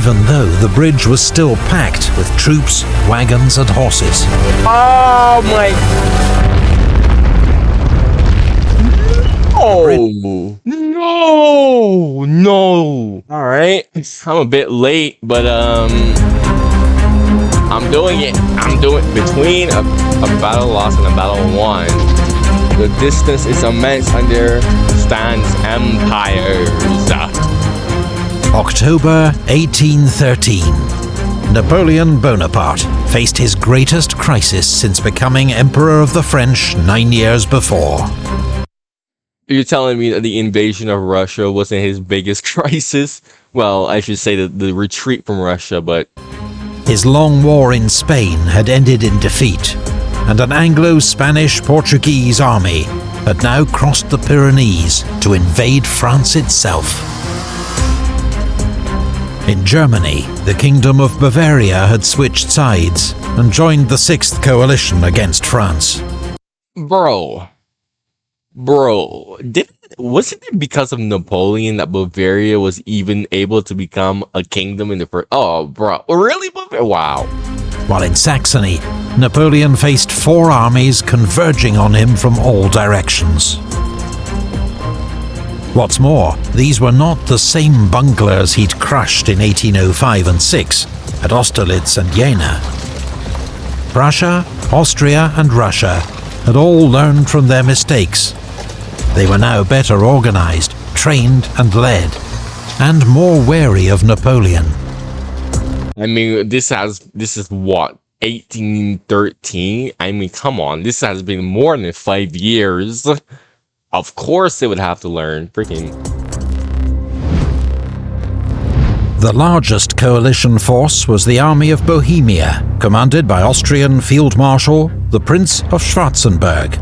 even though the bridge was still packed with troops, wagons and horses. Oh my... Oh no! Alright, I'm a bit late, but I'm doing it. Between a battle lost and a battle won. The distance is immense, understands empires. October 1813. Napoleon Bonaparte faced his greatest crisis since becoming Emperor of the French 9 years before. You're telling me that the invasion of Russia wasn't his biggest crisis? Well, I should say the retreat from Russia, but... His long war in Spain had ended in defeat, and an Anglo-Spanish-Portuguese army had now crossed the Pyrenees to invade France itself. In Germany, the Kingdom of Bavaria had switched sides and joined the Sixth Coalition against France. Bro, wasn't it because of Napoleon that Bavaria was even able to become a kingdom in the first... Oh, bro, really? Wow. While in Saxony, Napoleon faced 4 armies converging on him from all directions. What's more, these were not the same bunglers he'd crushed in 1805 and 6 at Austerlitz and Jena. Prussia, Austria and Russia had all learned from their mistakes. They were now better organized, trained and led, and more wary of Napoleon. I mean, this is what, 1813? I mean, come on, this has been more than 5 years. Of course they would have to learn. Freaking. The largest coalition force was the Army of Bohemia, commanded by Austrian Field Marshal, the Prince of Schwarzenberg.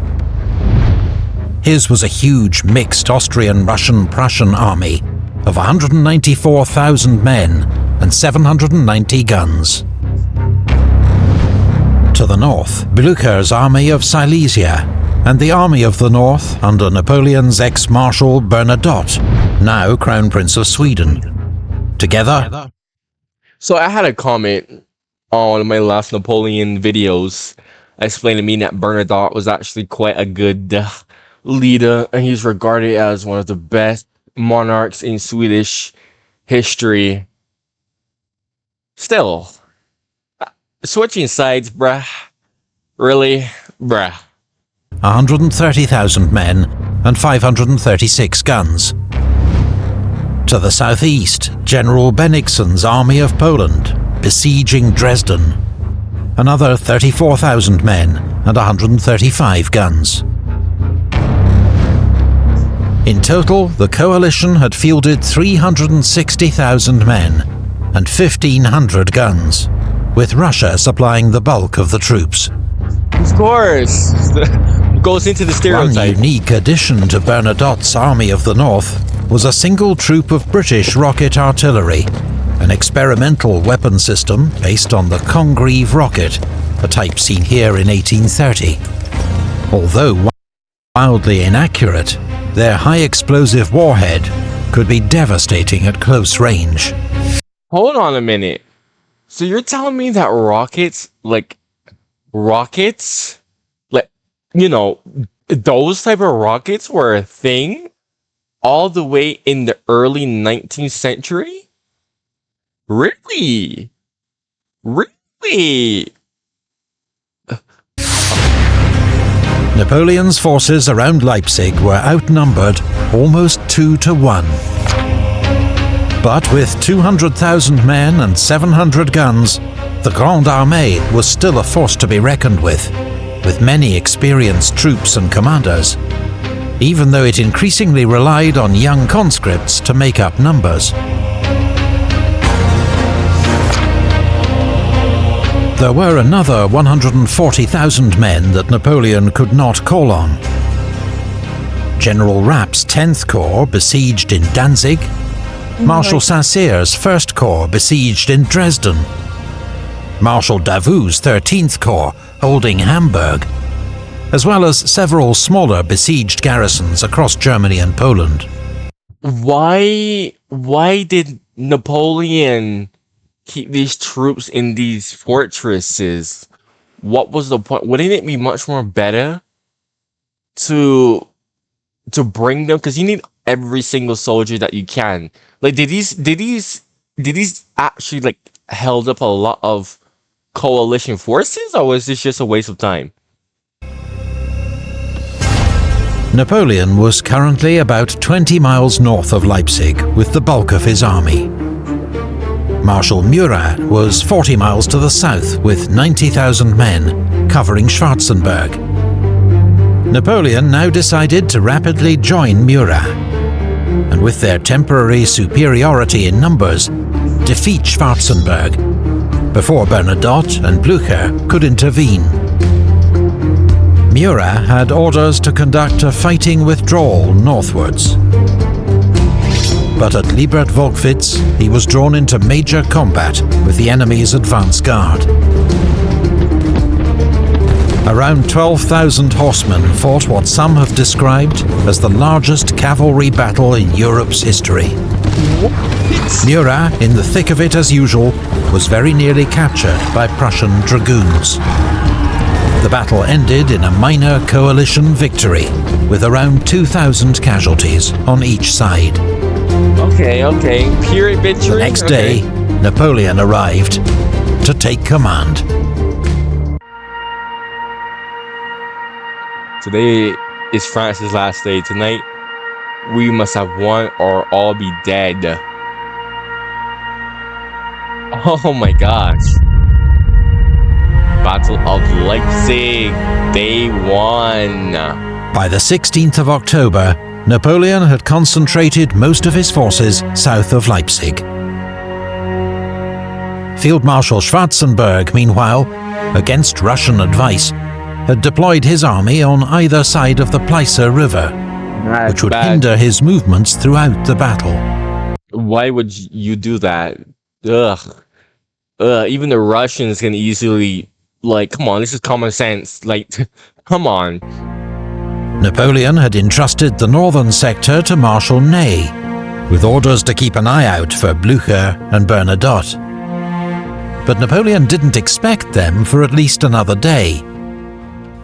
His was a huge mixed Austrian-Russian-Prussian army of 194,000 men and 790 guns. To the north, Blücher's Army of Silesia and the Army of the North under Napoleon's ex-Marshal Bernadotte, now Crown Prince of Sweden. Together. So I had a comment on my last Napoleon videos explaining to me that Bernadotte was actually quite a good leader, and he's regarded as one of the best monarchs in Swedish history. Still, switching sides, bruh. Really? Bruh. 130,000 men and 536 guns. To the southeast, General Bennigsen's Army of Poland, besieging Dresden. Another 34,000 men and 135 guns. In total, the coalition had fielded 360,000 men and 1,500 guns, with Russia supplying the bulk of the troops. Of course! Goes into the stereotype. One unique addition to Bernadotte's Army of the North was a single troop of British rocket artillery, an experimental weapon system based on the Congreve rocket, a type seen here in 1830. Although wildly inaccurate, their high-explosive warhead could be devastating at close range. Hold on a minute. So you're telling me that rockets, you know, those type of rockets were a thing all the way in the early 19th century? Really? Really? Napoleon's forces around Leipzig were outnumbered almost 2-1. But with 200,000 men and 700 guns, the Grande Armée was still a force to be reckoned with many experienced troops and commanders, even though it increasingly relied on young conscripts to make up numbers. There were another 140,000 men that Napoleon could not call on. General Rapp's 10th Corps besieged in Danzig, Marshal Saint-Cyr's 1st Corps besieged in Dresden, Marshal Davout's 13th Corps holding Hamburg, as well as several smaller besieged garrisons across Germany and Poland. Why did Napoleon keep these troops in these fortresses? What was the point? Wouldn't it be much more better to bring them? Because you need every single soldier that you can. Like, did these actually like held up a lot of coalition forces, or was this just a waste of time? Napoleon was currently about 20 miles north of Leipzig with the bulk of his army. Marshal Murat was 40 miles to the south with 90,000 men, covering Schwarzenberg. Napoleon now decided to rapidly join Murat, and with their temporary superiority in numbers, defeat Schwarzenberg, before Bernadotte and Blücher could intervene. Murat had orders to conduct a fighting withdrawal northwards. But at Liebert-Volkwitz, he was drawn into major combat with the enemy's advance guard. Around 12,000 horsemen fought what some have described as the largest cavalry battle in Europe's history. Murat, in the thick of it as usual, was very nearly captured by Prussian dragoons. The battle ended in a minor coalition victory, with around 2,000 casualties on each side. Okay, pyrrhic victory. The next day, Napoleon arrived to take command. Today is France's last day. Tonight, we must have won or all be dead. Oh my gosh. Battle of Leipzig, Day 1. By the 16th of October, Napoleon had concentrated most of his forces south of Leipzig. Field Marshal Schwarzenberg, meanwhile, against Russian advice, had deployed his army on either side of the Pleiße River, which would hinder his movements throughout the battle. Why would you do that? Ugh. Even the Russians can easily, like, come on, this is common sense. Like, come on. Napoleon had entrusted the northern sector to Marshal Ney, with orders to keep an eye out for Blücher and Bernadotte. But Napoleon didn't expect them for at least another day,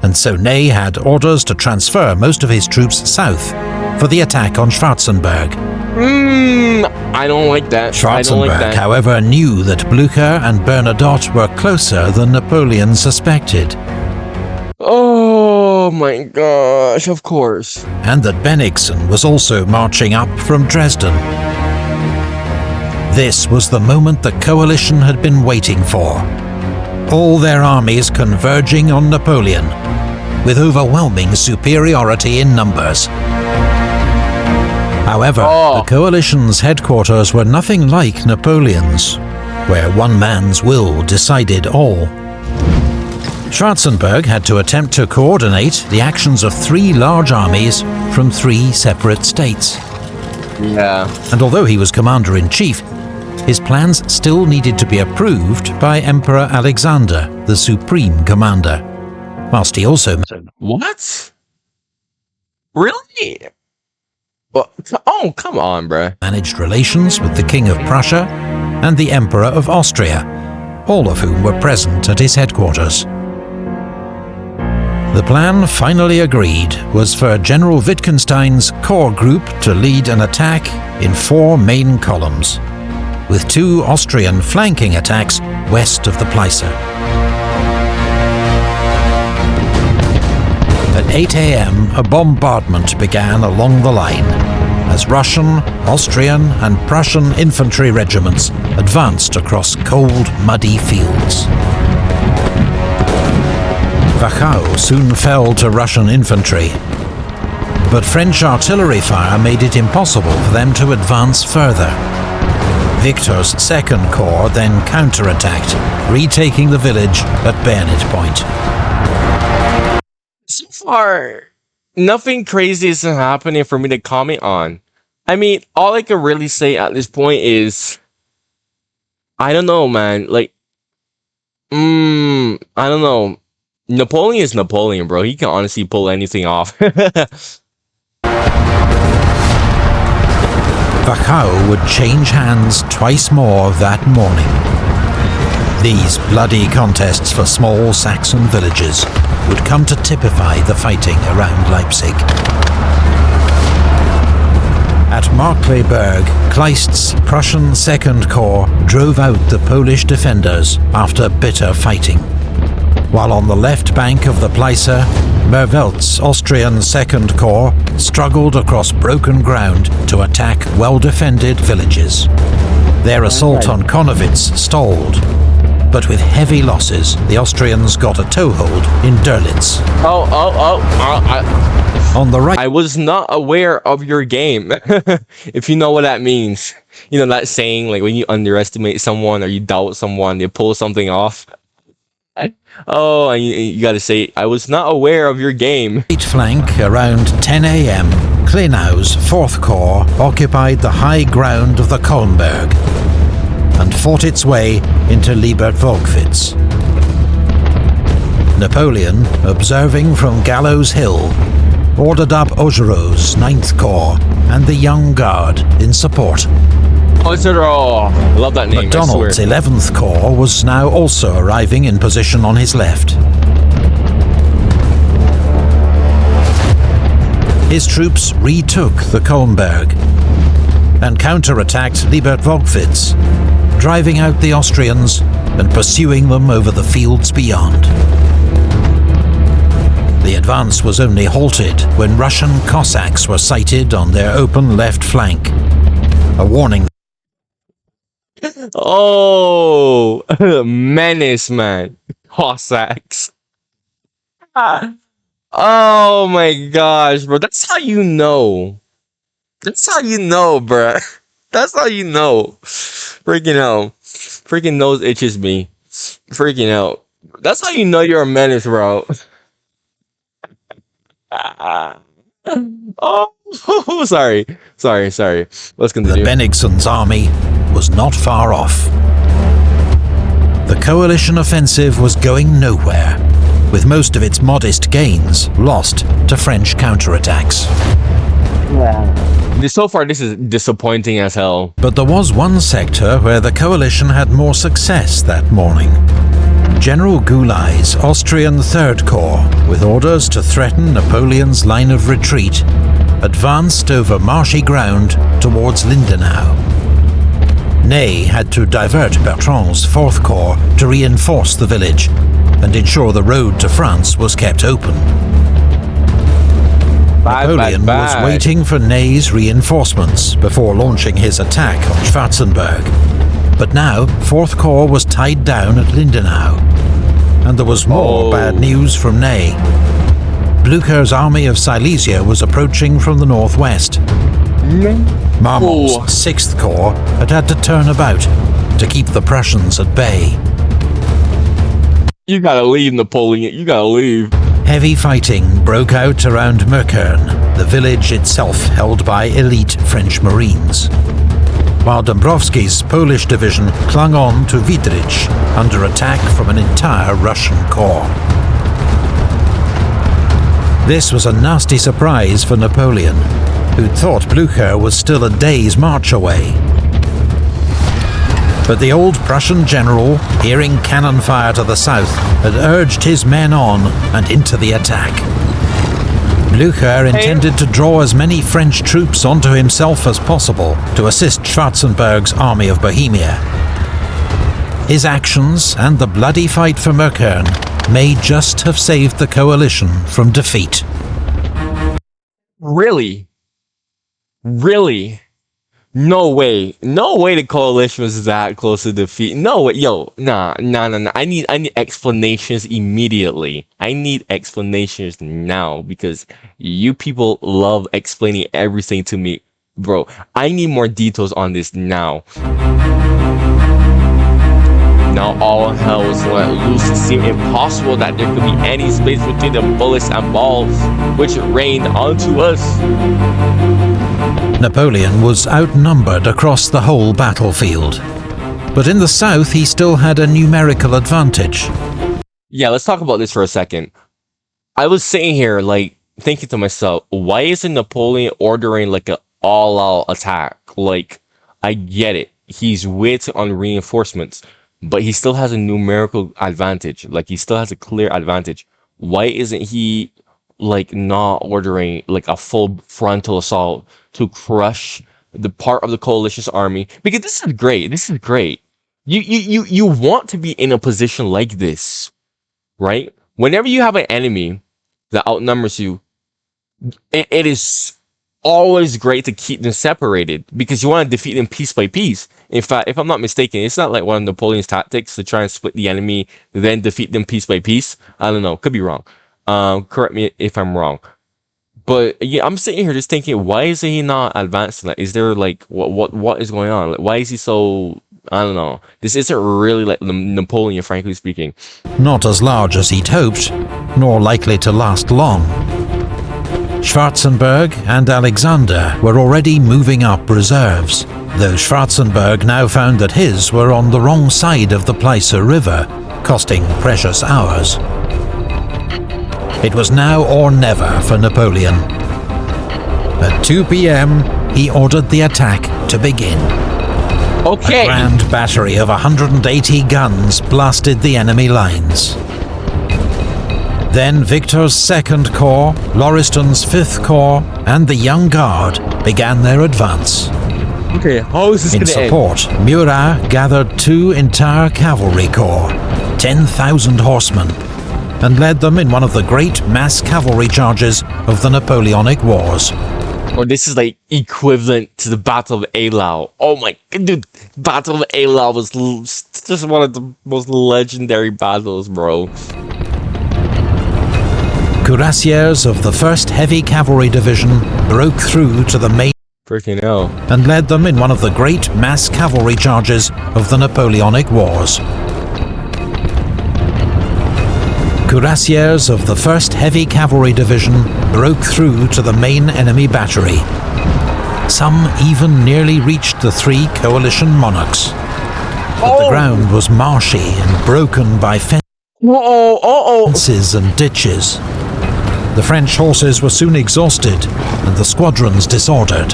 and so Ney had orders to transfer most of his troops south for the attack on Schwarzenberg. I don't like that. Schwarzenberg, however, knew that Blücher and Bernadotte were closer than Napoleon suspected. Oh my gosh, of course. And that Bennigsen was also marching up from Dresden. This was the moment the coalition had been waiting for. All their armies converging on Napoleon, with overwhelming superiority in numbers. However, the coalition's headquarters were nothing like Napoleon's, where one man's will decided all. Schwarzenberg had to attempt to coordinate the actions of 3 large armies from 3 separate states. Yeah. And although he was commander-in-chief, his plans still needed to be approved by Emperor Alexander, the supreme commander. Whilst he also... What? Really? Well, oh, come on, bruh. ...managed relations with the King of Prussia and the Emperor of Austria, all of whom were present at his headquarters. The plan finally agreed was for General Wittgenstein's corps group to lead an attack in 4 main columns, with 2 Austrian flanking attacks west of the Pleiße. At 8 a.m., a bombardment began along the line, as Russian, Austrian and Prussian infantry regiments advanced across cold, muddy fields. Wachau soon fell to Russian infantry, but French artillery fire made it impossible for them to advance further. Victor's 2nd Corps then counterattacked, retaking the village at bayonet point. So far, nothing crazy is happening for me to comment on. I mean, all I can really say at this point is, I don't know, man. Like, I don't know. Napoleon is Napoleon, bro. He can honestly pull anything off. Wachau would change hands twice more that morning. These bloody contests for small Saxon villages would come to typify the fighting around Leipzig. At Markkleeberg, Kleist's Prussian Second Corps drove out the Polish defenders after bitter fighting, while on the left bank of the Pleiße, Merveldt's Austrian Second Corps struggled across broken ground to attack well-defended villages. Their assault on Konowitz stalled, but with heavy losses, the Austrians got a toehold in Dürlitz. On the right, I was not aware of your game. If you know what that means. You know that saying, like when you underestimate someone or you doubt someone, they pull something off. Oh, and you gotta say, I was not aware of your game. right flank around 10 a.m., Klenau's 4th Corps occupied the high ground of the Kolmberg and fought its way into Liebertwolkwitz. Napoleon, observing from Gallows Hill, ordered up Augereau's 9th Corps and the Young Guard in support. Augereau! Love that name, MacDonald's 11th Corps was now also arriving in position on his left. His troops retook the Kolmberg and counterattacked Liebertwolkwitz, driving out the Austrians and pursuing them over the fields beyond. The advance was only halted when Russian Cossacks were sighted on their open left flank, a warning. Oh, menace, man. Cossacks. Oh my gosh, bro. That's how you know. That's how you know, bruh. That's how you know. Freaking out. Freaking nose itches me. Freaking out. That's how you know you're a menace, bro. Oh, sorry. Let's continue. The Bennigsen's army was not far off. The coalition offensive was going nowhere, with most of its modest gains lost to French counterattacks. So far, this is disappointing as hell. But there was one sector where the coalition had more success that morning. General Goulay's Austrian Third Corps, with orders to threaten Napoleon's line of retreat, advanced over marshy ground towards Lindenau. Ney had to divert Bertrand's Fourth Corps to reinforce the village and ensure the road to France was kept open. Napoleon was waiting for Ney's reinforcements before launching his attack on Schwarzenberg. But now, Fourth Corps was tied down at Lindenau, and there was more bad news from Ney. Blücher's army of Silesia was approaching from the northwest. Marmont's 6th Corps had to turn about to keep the Prussians at bay. You gotta leave, Napoleon. You gotta leave. Heavy fighting broke out around Möckern, the village itself held by elite French Marines, while Dąbrowski's Polish division clung on to Wiedrich under attack from an entire Russian corps. This was a nasty surprise for Napoleon, who thought Blücher was still a day's march away. But the old Prussian general, hearing cannon fire to the south, had urged his men on and into the attack. Blücher intended to draw as many French troops onto himself as possible to assist Schwarzenberg's army of Bohemia. His actions and the bloody fight for Möckern may just have saved the coalition from defeat. Really? Really? No way. No way the coalition was that close to defeat. No way. Yo, nah. I need explanations immediately. I need explanations now because you people love explaining everything to me. Bro, I need more details on this now. Now all hell was let loose. It seemed impossible that there could be any space between the bullets and balls which rained onto us. Napoleon was outnumbered across the whole battlefield, but in the south he still had a numerical advantage. Yeah, let's talk about this for a second. I was sitting here like thinking to myself, why isn't Napoleon ordering like an all-out attack? Like, I get it. He's waiting on reinforcements. but he still has a numerical advantage. Like, he still has a clear advantage. Why isn't he like not ordering like a full frontal assault to crush the part of the coalition's army? Because this is great. This is great. You want to be in a position like this, right? Whenever you have an enemy that outnumbers you, it is always great to keep them separated because you want to defeat them piece by piece. In fact, if I'm not mistaken, it's not like one of Napoleon's tactics to try and split the enemy, then defeat them piece by piece. I don't know. Could be wrong. Correct me if I'm wrong. But yeah, I'm sitting here just thinking, why is he not advancing? Like, is there like what is going on? Like, why is he so? I don't know. This isn't really like Napoleon, frankly speaking. Not as large as he'd hoped, nor likely to last long. Schwarzenberg and Alexander were already moving up reserves, though Schwarzenberg now found that his were on the wrong side of the Pleiße River, costing precious hours. It was now or never for Napoleon. At 2 p.m, he ordered the attack to begin. Okay. A grand battery of 180 guns blasted the enemy lines. Then Victor's 2nd Corps, Lauriston's 5th Corps, and the Young Guard began their advance. Okay, how is this In going to end? support, Murat gathered 2 entire cavalry corps, 10,000 horsemen, and led them in one of the great mass cavalry charges of the Napoleonic Wars. Or this is like equivalent to the Battle of Eylau. Oh my god, dude, Battle of Eylau was just one of the most legendary battles, bro. Cuirassiers of the 1st Heavy Cavalry Division broke through to the main Freaking hell. and led them in one of the great mass cavalry charges of the Napoleonic Wars. Cuirassiers of the 1st Heavy Cavalry Division broke through to the main enemy battery. Some even nearly reached the 3 coalition monarchs. But the ground was marshy and broken by fences and ditches. The French horses were soon exhausted and the squadrons disordered.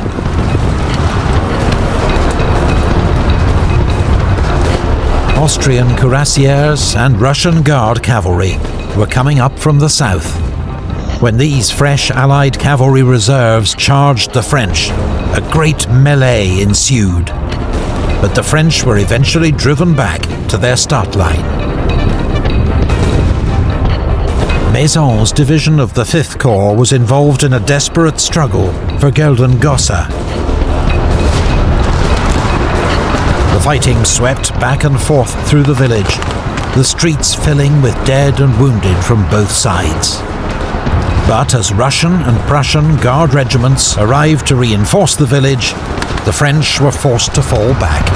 Austrian cuirassiers and Russian Guard cavalry were coming up from the south. When these fresh Allied cavalry reserves charged the French, a great melee ensued. But the French were eventually driven back to their start line. Maison's division of the 5th Corps was involved in a desperate struggle for Geldengosse. The fighting swept back and forth through the village, the streets filling with dead and wounded from both sides. But as Russian and Prussian Guard regiments arrived to reinforce the village, the French were forced to fall back.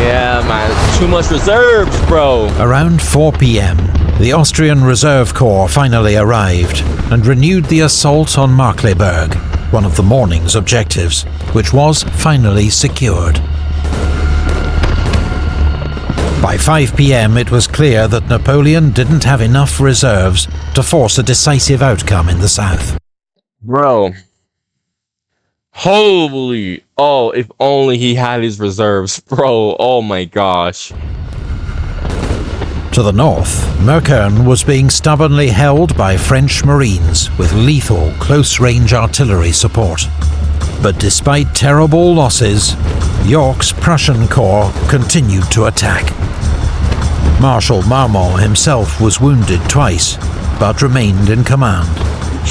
Yeah, man, too much reserves, bro. Around 4 p.m, the Austrian Reserve Corps finally arrived and renewed the assault on Markkleeberg, one of the morning's objectives, which was finally secured. By 5 p.m, it was clear that Napoleon didn't have enough reserves to force a decisive outcome in the south. Bro. Holy. Oh, if only he had his reserves, bro. Oh my gosh. To the north, Meukern was being stubbornly held by French Marines with lethal close-range artillery support. But despite terrible losses, York's Prussian Corps continued to attack. Marshal Marmont himself was wounded twice, but remained in command.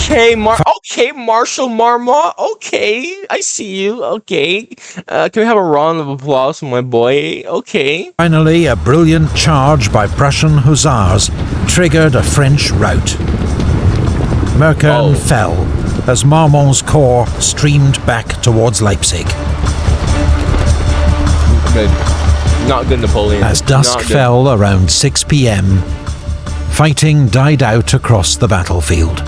Okay, Marshal Marmont. Okay, I see you. Okay, can we have a round of applause for my boy? Okay. Finally, a brilliant charge by Prussian hussars triggered a French rout. Meukern fell as Marmont's corps streamed back towards Leipzig. Good. Not good, Napoleon. As dusk fell around 6 p.m, fighting died out across the battlefield.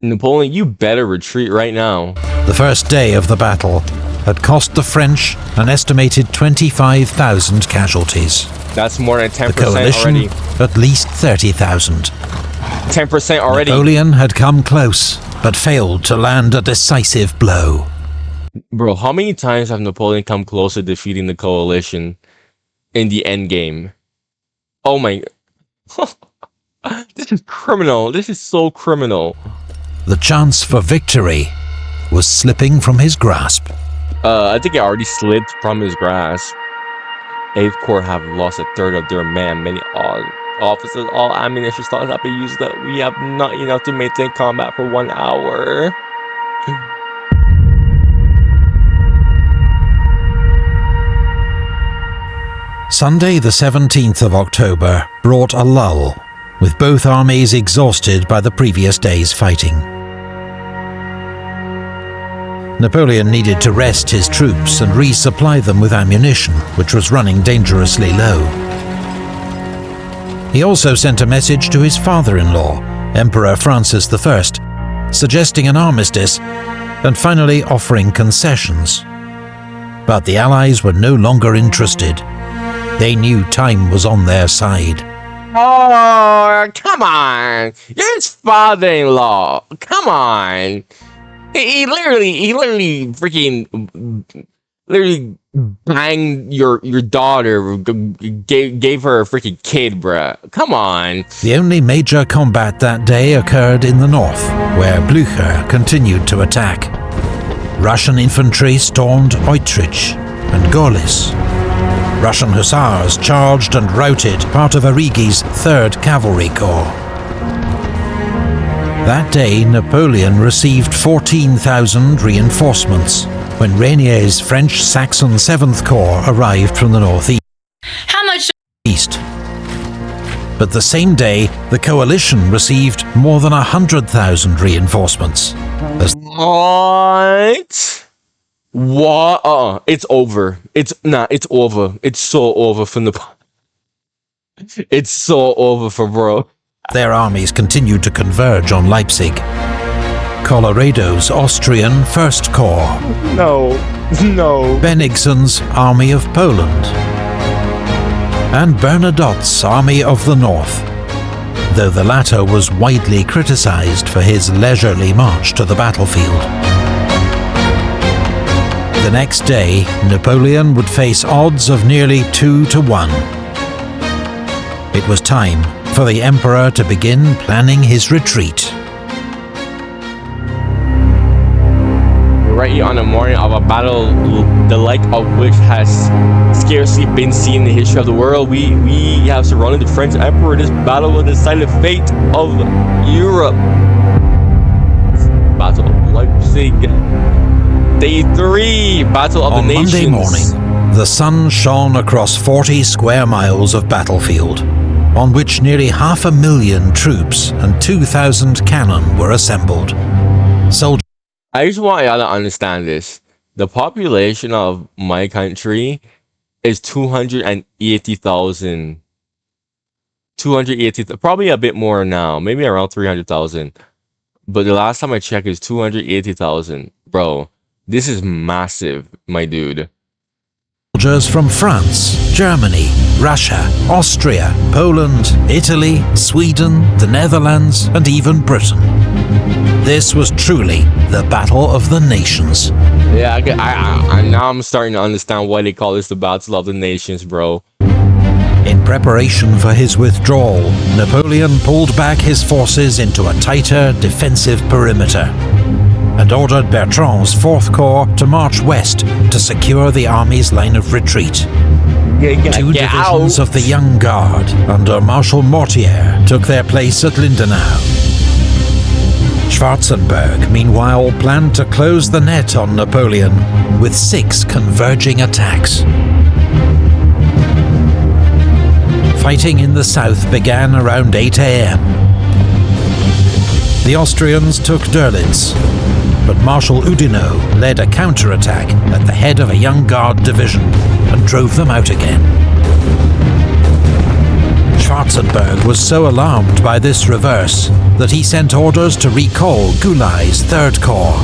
Napoleon, you better retreat right now. The first day of the battle had cost the French an estimated 25,000 casualties. That's more than 10% The coalition, already. at least 30,000. 10% already. Napoleon had come close, but failed to land a decisive blow. Bro, how many times have Napoleon come close to defeating the coalition in the end game? Oh my. This is criminal. This is so criminal. The chance for victory was slipping from his grasp. I think it already slipped from his grasp. 8th Corps have lost a third of their men. Many officers, all ammunition stocks have been used. That we have not enough to maintain combat for 1 hour. Sunday the 17th of October brought a lull, with both armies exhausted by the previous day's fighting. Napoleon needed to rest his troops and resupply them with ammunition, which was running dangerously low. He also sent a message to his father-in-law, Emperor Francis I, suggesting an armistice and finally offering concessions. But the Allies were no longer interested. They knew time was on their side. Oh, come on! You're his father-in-law. Come on! He literally banged your daughter, gave her a freaking kid, bruh. Come on. The only major combat that day occurred in the north, where Blücher continued to attack. Russian infantry stormed Austerlitz and Gorlice. Russian hussars charged and routed part of Arrighi's 3rd Cavalry Corps. That day, Napoleon received 14,000 reinforcements when Reynier's French Saxon 7th Corps arrived from the northeast. How much? But the same day, the coalition received more than 100,000 reinforcements. What? It's over. It's over. It's so over for Napoleon. It's so over for bro. Their armies continued to converge on Leipzig. Colorado's Austrian 1st Corps. No. Bennigsen's Army of Poland. And Bernadotte's Army of the North, though the latter was widely criticized for his leisurely march to the battlefield. The next day, Napoleon would face odds of nearly 2-1. It was time for the Emperor to begin planning his retreat. Right here on the morning of a battle, the like of which has scarcely been seen in the history of the world, we have surrounded the French Emperor. This battle will decide the fate of Europe. Battle of Leipzig. Day 3, Battle of the Nations. On Monday morning, the sun shone across 40 square miles of battlefield, on which nearly 500,000 troops and 2,000 cannon were assembled. Soldiers. I just want y'all to understand this. The population of my country is 280,000. 280,000, probably a bit more now, maybe around 300,000. But the last time I checked is 280,000. Bro, this is massive, my dude. Soldiers from France, Germany, Russia, Austria, Poland, Italy, Sweden, the Netherlands, and even Britain. This was truly the Battle of the Nations. Yeah, I now I'm starting to understand why they call this the Battle of the Nations, bro. In preparation for his withdrawal, Napoleon pulled back his forces into a tighter defensive perimeter and ordered Bertrand's 4th Corps to march west to secure the army's line of retreat. Two divisions of the Young Guard under Marshal Mortier took their place at Lindenau. Schwarzenberg, meanwhile, planned to close the net on Napoleon with 6 converging attacks. Fighting in the south began around 8 a.m. The Austrians took Dürlitz, but Marshal Oudinot led a counterattack at the head of a Young Guard division and drove them out again. Schwarzenberg was so alarmed by this reverse that he sent orders to recall Goulay's 3rd Corps.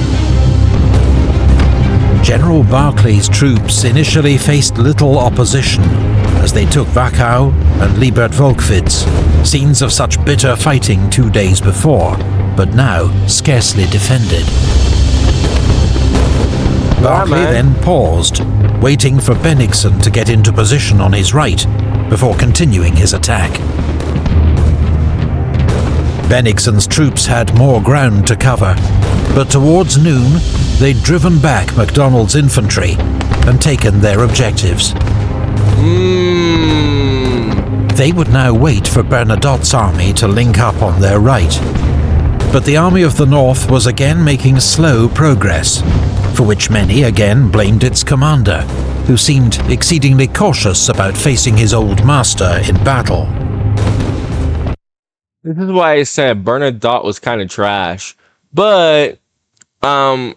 General Barclay's troops initially faced little opposition as they took Wachau and Liebert-Volkwitz, scenes of such bitter fighting 2 days before, but now scarcely defended. Barclay then paused, waiting for Bennigsen to get into position on his right before continuing his attack. Bennigsen's troops had more ground to cover, but towards noon they'd driven back MacDonald's infantry and taken their objectives. They would now wait for Bernadotte's army to link up on their right. But the Army of the North was again making slow progress, for which many again blamed its commander, who seemed exceedingly cautious about facing his old master in battle. This is why I said Bernadotte was kind of trash. But the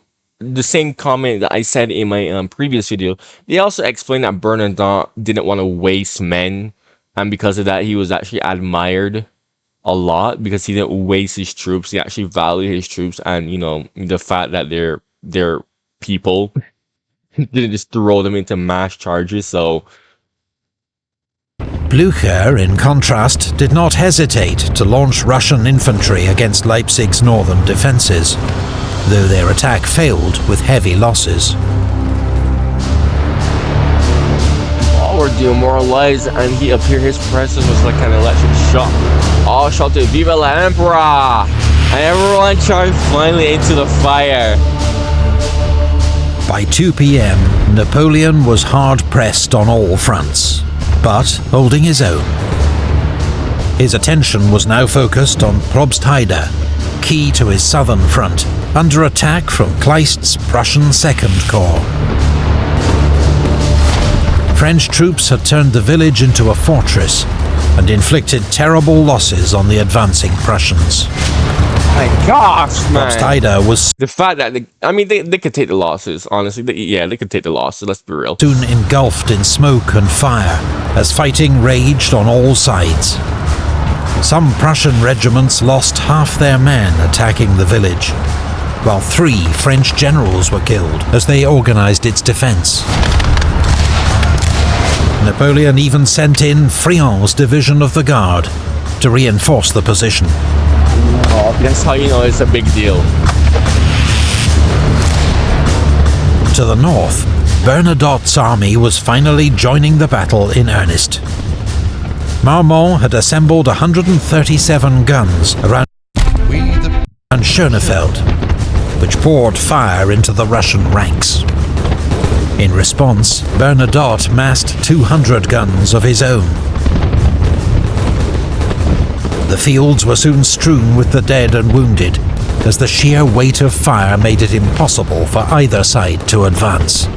same comment that I said in my previous video, they also explained that Bernadotte didn't want to waste men, and because of that he was actually admired a lot because he didn't waste his troops. He actually valued his troops, and you know, the fact that they're people didn't just throw them into mass charges. So Blücher, in contrast, did not hesitate to launch Russian infantry against Leipzig's northern defences, though their attack failed with heavy losses. All were demoralized, and he appeared his presence was like an electric shock. All shouted, "Viva la Emperor!" And everyone charged finally into the fire. By 2 p.m, Napoleon was hard-pressed on all fronts, but holding his own. His attention was now focused on Probstheide, key to his southern front, under attack from Kleist's Prussian Second Corps. French troops had turned the village into a fortress and inflicted terrible losses on the advancing Prussians. My gosh, man! Probstheide was the fact that they could take the losses. Honestly, they could take the losses. Let's be real. Soon engulfed in smoke and fire as fighting raged on all sides. Some Prussian regiments lost half their men attacking the village, while 3 French generals were killed as they organized its defense. Napoleon even sent in Friant's division of the Guard to reinforce the position. Oh, that's how you know it's a big deal. To the north, Bernadotte's army was finally joining the battle in earnest. Marmont had assembled 137 guns around Schönefeld, which poured fire into the Russian ranks. In response, Bernadotte massed 200 guns of his own. The fields were soon strewn with the dead and wounded, as the sheer weight of fire made it impossible for either side to advance.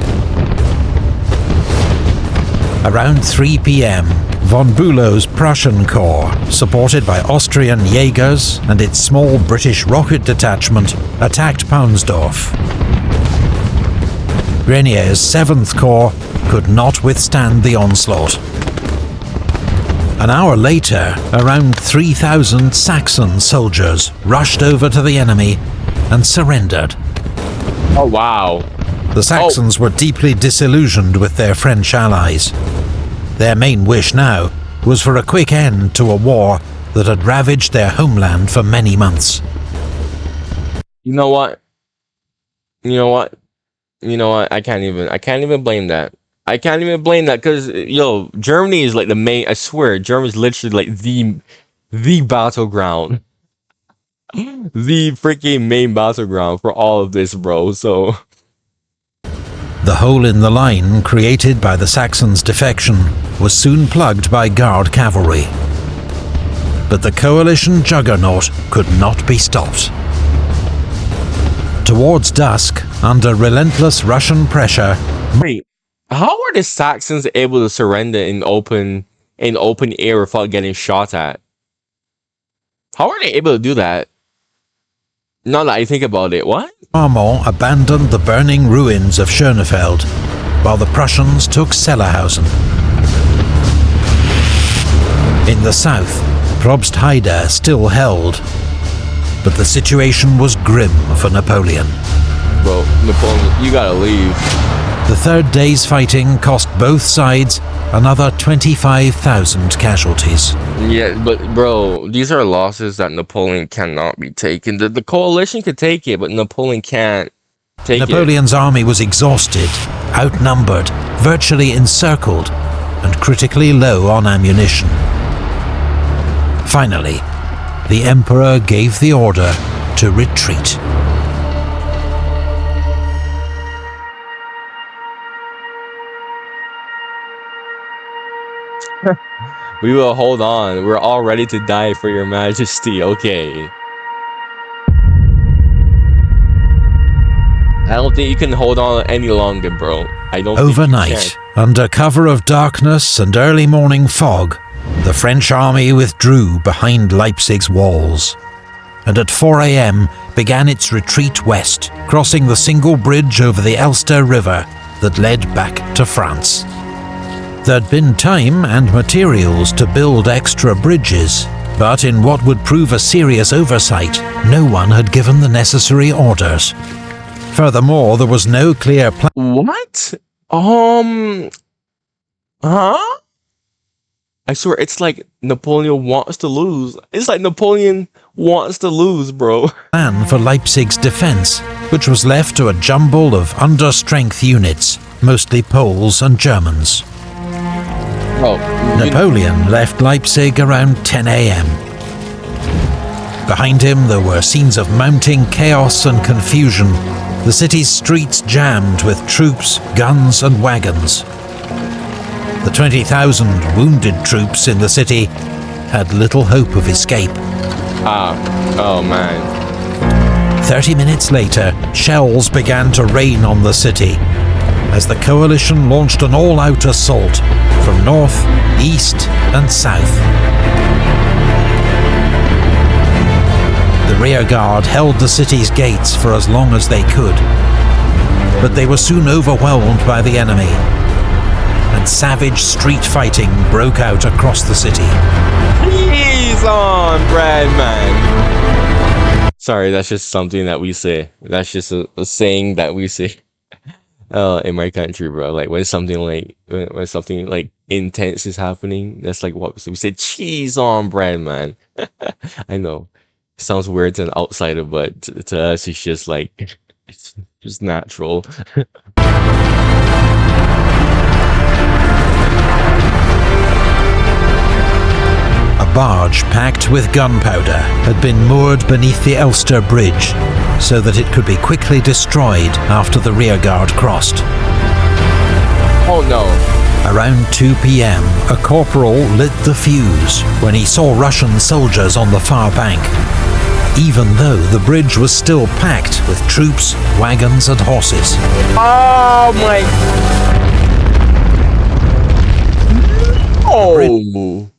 Around 3 p.m, von Bülow's Prussian Corps, supported by Austrian Jaegers and its small British rocket detachment, attacked Paunsdorf. Grenier's 7th Corps could not withstand the onslaught. An hour later, around 3,000 Saxon soldiers rushed over to the enemy and surrendered. Oh wow. The Saxons were deeply disillusioned with their French allies. Their main wish now was for a quick end to a war that had ravaged their homeland for many months. You know what? I can't even blame that. I can't even blame that, because Germany is like the main. I swear, Germany is literally like the battleground, the freaking main battleground for all of this, bro. So the hole in the line created by the Saxons' defection was soon plugged by Guard cavalry. But the coalition juggernaut could not be stopped. Towards dusk, under relentless Russian pressure, wait, how were the Saxons able to surrender in open air without getting shot at? How are they able to do that? Now that I think about it, what? Marmont abandoned the burning ruins of Schönefeld, while the Prussians took Sellerhausen. In the south, Probstheide still held, but the situation was grim for Napoleon. Bro, Napoleon, you gotta leave. The third day's fighting cost both sides another 25,000 casualties. Yeah, but bro, these are losses that Napoleon cannot be taken. The coalition could take it, but Napoleon can't. Take it. Napoleon's army was exhausted, outnumbered, virtually encircled, and critically low on ammunition. Finally, the Emperor gave the order to retreat. We will hold on. We're all ready to die for your majesty. Okay. I don't think you can hold on any longer, bro. I don't Overnight, think you under cover of darkness and early morning fog, the French army withdrew behind Leipzig's walls, and at 4 a.m. began its retreat west, crossing the single bridge over the Elster River that led back to France. There'd been time and materials to build extra bridges, but in what would prove a serious oversight, no one had given the necessary orders. Furthermore, there was no clear plan. What? Huh? I swear, it's like Napoleon wants to lose. It's like Napoleon wants to lose, bro. Plan for Leipzig's defense, which was left to a jumble of understrength units, mostly Poles and Germans. Bro, Napoleon left Leipzig around 10 a.m. Behind him there were scenes of mounting chaos and confusion, the city's streets jammed with troops, guns and wagons. The 20,000 wounded troops in the city had little hope of escape. Oh man. 30 minutes later, shells began to rain on the city as the coalition launched an all-out assault from north, east and south. The rear guard held the city's gates for as long as they could, but they were soon overwhelmed by the enemy, and savage street fighting broke out across the city. He's on, Brad, man. Sorry, that's just something that we say. That's just a saying that we say in my country, bro. Like when something like intense is happening, that's like what we say. We say cheese on bread, man. I know. It sounds weird to an outsider, but to us it's just like it's just natural. A barge packed with gunpowder had been moored beneath the Elster Bridge so that it could be quickly destroyed after the rearguard crossed. Oh no. Around 2 p.m., a corporal lit the fuse when he saw Russian soldiers on the far bank, even though the bridge was still packed with troops, wagons and horses. Oh my... Oh!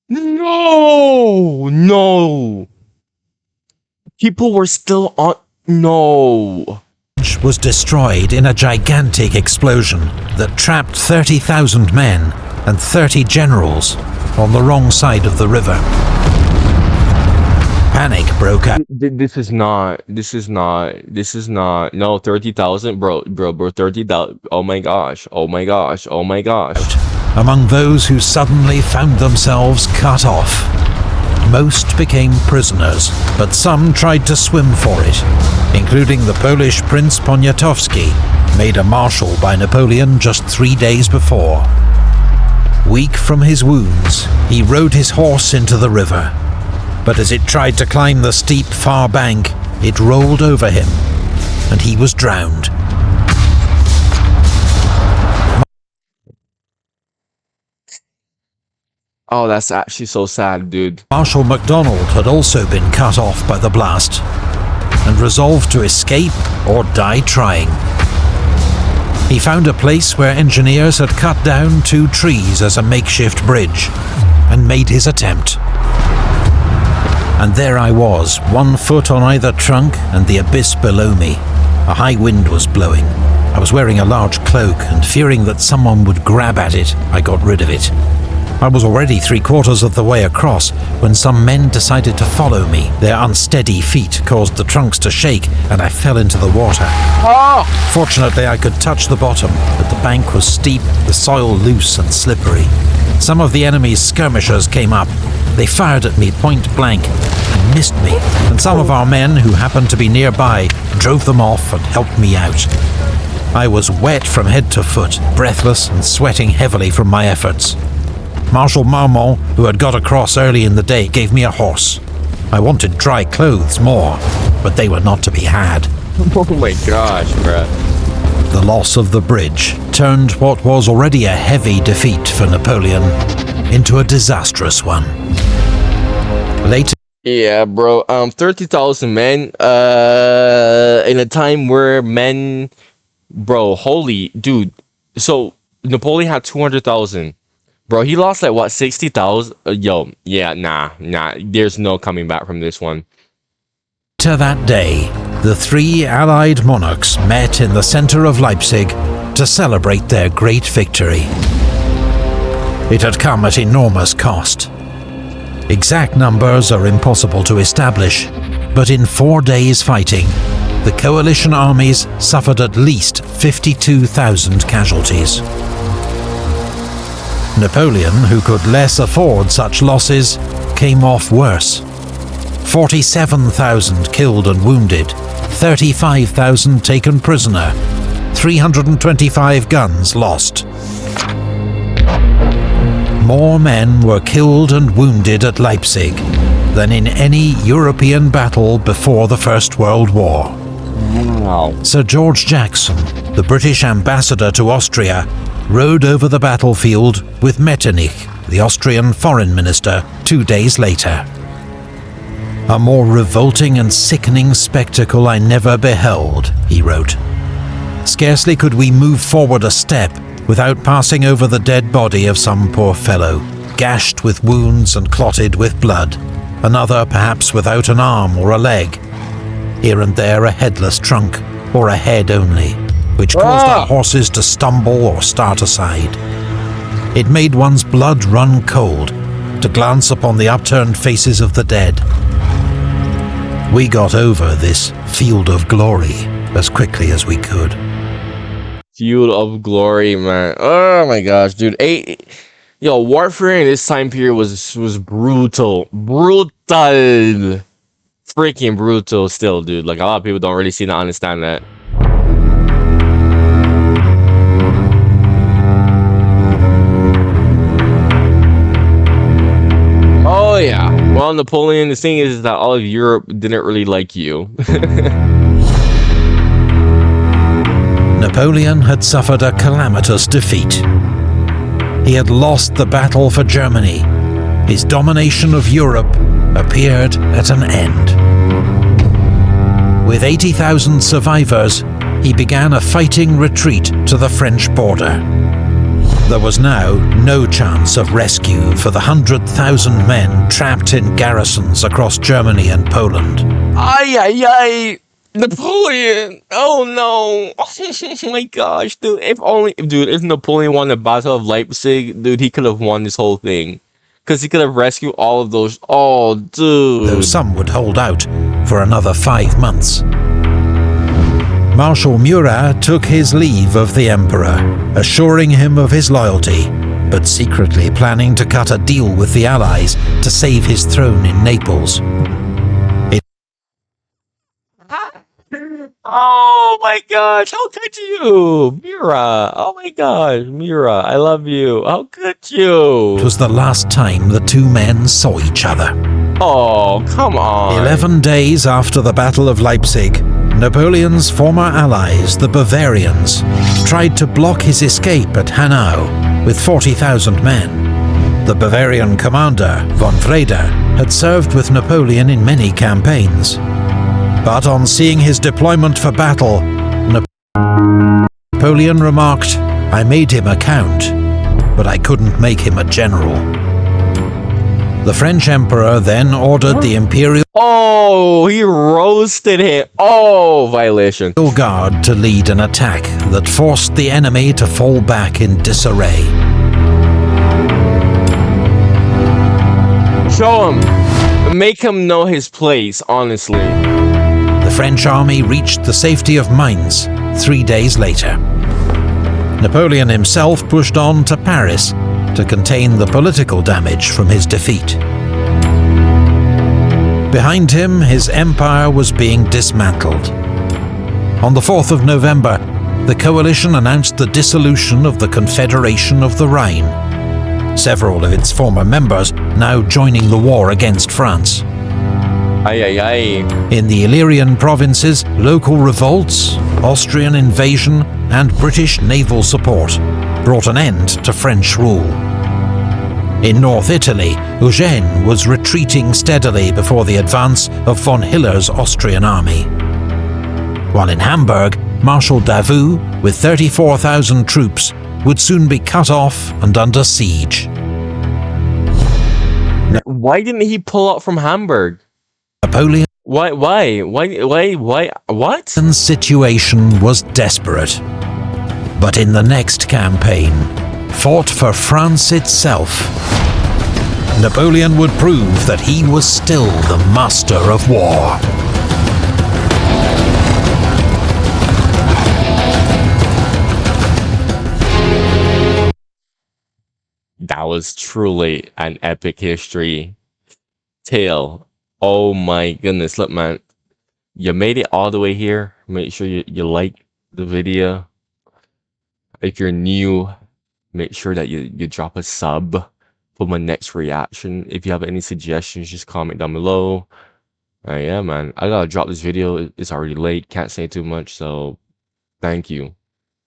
No! No! People were still on... No! Was destroyed in a gigantic explosion that trapped 30,000 men and 30 generals on the wrong side of the river. Panic broke out. This is not, no, 30,000, bro, 30,000, oh my gosh, Among those who suddenly found themselves cut off. Most became prisoners, but some tried to swim for it, including the Polish Prince Poniatowski, made a marshal by Napoleon just 3 days before. Weak from his wounds, he rode his horse into the river, but as it tried to climb the steep far bank, it rolled over him, and he was drowned. Oh, that's actually so sad, dude. Marshal MacDonald had also been cut off by the blast, and resolved to escape or die trying. He found a place where engineers had cut down 2 trees as a makeshift bridge, and made his attempt. And there I was, 1 foot on either trunk and the abyss below me. A high wind was blowing. I was wearing a large cloak, and fearing that someone would grab at it, I got rid of it. I was already 3/4 of the way across when some men decided to follow me. Their unsteady feet caused the trunks to shake, and I fell into the water. Oh! Fortunately, I could touch the bottom, but the bank was steep, the soil loose and slippery. Some of the enemy's skirmishers came up, They fired at me point blank and missed me, and some of our men who happened to be nearby drove them off and helped me out. I was wet from head to foot, breathless and sweating heavily from my efforts. Marshal Marmont, who had got across early in the day, gave me a horse. I wanted dry clothes more, but they were not to be had. Oh my gosh, bruh. The loss of the bridge turned what was already a heavy defeat for Napoleon into a disastrous one. Later, Yeah, bro. 30,000 men. In a time where men, bro, holy dude. So Napoleon had 200,000. Bro, he lost like what, 60,000? Yo, yeah, nah. There's no coming back from this one. to that day, the three allied monarchs met in the center of Leipzig to celebrate their great victory. It had come at enormous cost. Exact numbers are impossible to establish, but in 4 days' fighting, the coalition armies suffered at least 52,000 casualties. Napoleon, who could less afford such losses, came off worse. 47,000 killed and wounded, 35,000 taken prisoner, 325 guns lost. More men were killed and wounded at Leipzig than in any European battle before the First World War. Wow. Sir George Jackson, the British ambassador to Austria, rode over the battlefield with Metternich, the Austrian foreign minister, 2 days later. "A more revolting and sickening spectacle I never beheld," he wrote. "Scarcely could we move forward a step without passing over the dead body of some poor fellow, gashed with wounds and clotted with blood, another perhaps without an arm or a leg, here and there a headless trunk, or a head only, which caused our horses to stumble or start aside. It made one's blood run cold to glance upon the upturned faces of the dead. We got over this field of glory as quickly as we could." Field of glory, man. Oh my gosh, dude. Warfare in this time period was brutal. Freaking brutal still, dude. Like, a lot of people don't really seem to understand that. Oh yeah. Well, Napoleon, the thing is that all of Europe didn't really like you. Napoleon had suffered a calamitous defeat. He had lost the battle for Germany. His domination of Europe appeared at an end. With 80,000 survivors, he began a fighting retreat to the French border. There was now no chance of rescue for the 100,000 men trapped in garrisons across Germany and Poland. Ay! Napoleon! Oh no! Oh my gosh, dude! If Napoleon won the Battle of Leipzig, dude, he could have won this whole thing, because he could have rescued all of those. Oh, dude! Though some would hold out for another 5 months. Marshal Murat took his leave of the emperor, assuring him of his loyalty, but secretly planning to cut a deal with the Allies to save his throne in Naples. Oh my gosh, how could you? Mira, oh my gosh, Mira, I love you. How could you? It was the last time the two men saw each other. Oh, come on. 11 days after the Battle of Leipzig, Napoleon's former allies, the Bavarians, tried to block his escape at Hanau with 40,000 men. The Bavarian commander, von Wrede, had served with Napoleon in many campaigns. But on seeing his deployment for battle, Napoleon remarked, "I made him a count, but I couldn't make him a general." The French emperor then ordered the Imperial he roasted him. Oh, violation. Guard to lead an attack that forced the enemy to fall back in disarray. Show him. Make him know his place, honestly. The French army reached the safety of Mainz 3 days later. Napoleon himself pushed on to Paris to contain the political damage from his defeat. Behind him, his empire was being dismantled. On the 4th of November, the coalition announced the dissolution of the Confederation of the Rhine, several of its former members now joining the war against France. Aye, aye, aye. In the Illyrian provinces, local revolts, Austrian invasion, and British naval support brought an end to French rule. In North Italy, Eugene was retreating steadily before the advance of von Hiller's Austrian army. While in Hamburg, Marshal Davout, with 34,000 troops, would soon be cut off and under siege. Why didn't he pull out from Hamburg? Napoleon's What? situation was desperate. But in the next campaign, fought for France itself, Napoleon would prove that he was still the master of war. That was truly an epic history tale. Oh my goodness, look man, you made it all the way here. Make sure you like the video. If you're new, make sure that you drop a sub for my next reaction. If you have any suggestions, just comment down below. Yeah man, I gotta drop this video. It's already late, can't say too much, so thank you.